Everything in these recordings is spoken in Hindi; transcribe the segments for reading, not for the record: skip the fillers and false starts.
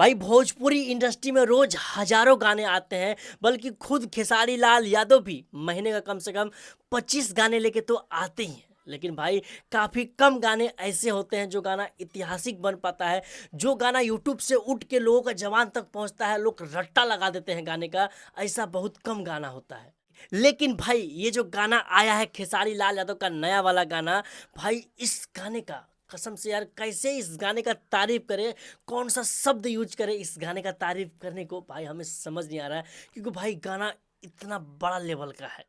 भाई भोजपुरी इंडस्ट्री में रोज हजारों गाने आते हैं, बल्कि खुद खेसारी लाल यादव भी महीने का कम से कम 25 गाने लेके तो आते ही हैं। लेकिन भाई काफ़ी कम गाने ऐसे होते हैं जो गाना ऐतिहासिक बन पाता है, जो गाना यूट्यूब से उठ के लोगों का जवान तक पहुंचता है, लोग रट्टा लगा देते हैं गाने का। ऐसा बहुत कम गाना होता है। लेकिन भाई ये जो गाना आया है खेसारी लाल यादव का नया वाला गाना, भाई इस गाने का कसम से यार कैसे इस गाने का तारीफ करे, कौन सा शब्द यूज करे इस गाने का तारीफ करने को, भाई हमें समझ नहीं आ रहा है। क्योंकि भाई गाना इतना बड़ा लेवल का है।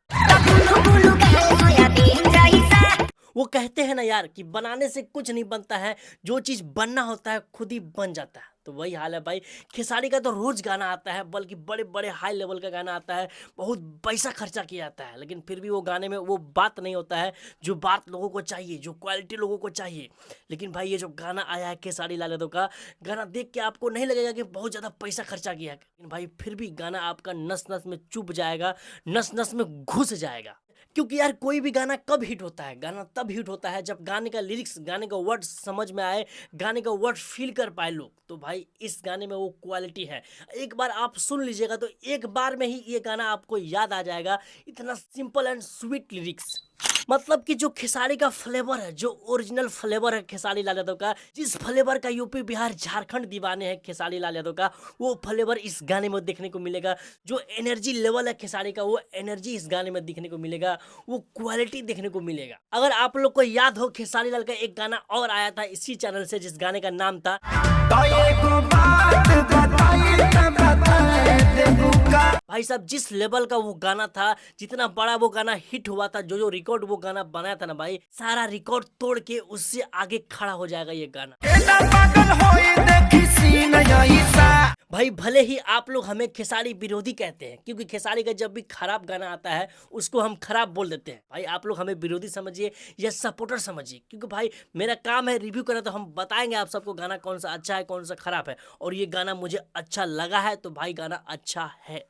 वो कहते हैं ना यार कि बनाने से कुछ नहीं बनता है, जो चीज़ बनना होता है खुद ही बन जाता है। तो वही हाल है भाई, खेसारी का तो रोज गाना आता है, बल्कि बड़े बड़े हाई लेवल का गाना आता है, बहुत पैसा खर्चा किया जाता है, लेकिन फिर भी वो गाने में वो बात नहीं होता है जो बात लोगों को चाहिए, जो क्वालिटी लोगों को चाहिए। लेकिन भाई ये जो गाना आया है खेसारी लाल यादव का, गाना देख के आपको नहीं लगेगा कि बहुत ज़्यादा पैसा खर्चा किया है, लेकिन भाई फिर भी गाना आपका नस नस में चुभ जाएगा, नस नस में घुस जाएगा। क्योंकि यार कोई भी गाना कब हिट होता है, गाना तब हिट होता है जब गाने का लिरिक्स, गाने का वर्ड समझ में आए, गाने का वर्ड फील कर पाए लोग। तो भाई इस गाने में वो क्वालिटी है। एक बार आप सुन लीजिएगा तो एक बार में ही ये गाना आपको याद आ जाएगा। इतना सिंपल एंड स्वीट लिरिक्स, मतलब कि जो खेसारी का फ्लेवर है, जो ओरिजिनल फ्लेवर है खेसारी लाल यादव का, जिस फ्लेवर का यूपी बिहार झारखंड दीवाने हैं खेसारी लाल यादव का, वो फ्लेवर इस गाने में देखने को मिलेगा। जो एनर्जी लेवल है खेसारी का, वो एनर्जी इस गाने में देखने को मिलेगा, वो क्वालिटी देखने को मिलेगा। अगर आप लोग को याद हो, खेसारी लाल का एक गाना और आया था इसी चैनल से, जिस गाने का नाम था भाई साहब, जिस लेवल का वो गाना था, जितना बड़ा वो गाना हिट हुआ था, जो जो रिकॉर्ड वो गाना बनाया था ना भाई, सारा रिकॉर्ड तोड़ के उससे आगे खड़ा हो जाएगा ये गाना। भाई भले ही आप लोग हमें खेसारी विरोधी कहते हैं, क्योंकि खेसारी का जब भी खराब गाना आता है उसको हम खराब बोल देते हैं। भाई आप लोग हमें विरोधी समझिए या सपोर्टर समझिए, क्योंकि भाई मेरा काम है रिव्यू करना, तो हम बताएंगे आप सबको गाना कौन सा अच्छा है, कौन सा खराब है। और ये गाना मुझे अच्छा लगा है, तो भाई गाना अच्छा है।